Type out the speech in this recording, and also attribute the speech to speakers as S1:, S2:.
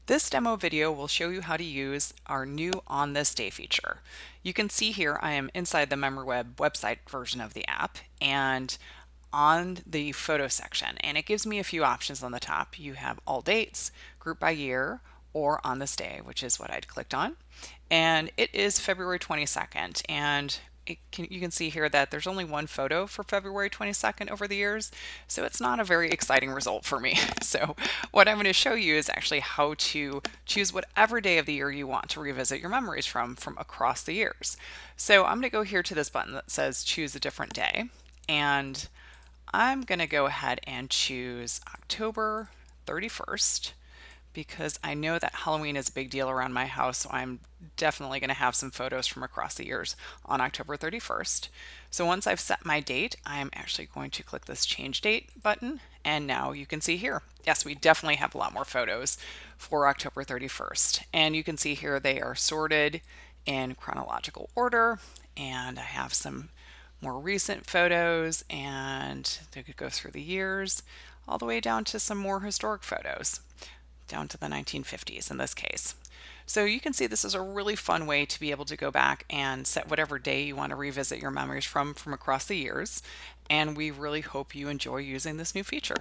S1: This demo video will show you how to use our new On This Day feature. You can see here I am inside the MemoryWeb website version of the app and on the photo section, and it gives me a few options on the top. You have all dates, group by year, or on this day, which is what I'd clicked on. And it is February 22nd, and you can see here that there's only one photo for February 22nd over the years, so it's not a very exciting result for me. So what I'm going to show you is actually how to choose whatever day of the year you want to revisit your memories from across the years. So I'm going to go here to this button that says choose a different day, and I'm going to go ahead and choose October 31st because I know that Halloween is a big deal around my house, so I'm definitely going to have some photos from across the years on October 31st. So once I've set my date, I am actually going to click this change date button, and now you can see here, yes, we definitely have a lot more photos for October 31st. And you can see here they are sorted in chronological order, and I have some more recent photos, and they could go through the years all the way down to some more historic photos, down to the 1950s in this case. So you can see this is a really fun way to be able to go back and set whatever day you want to revisit your memories from across the years. And we really hope you enjoy using this new feature.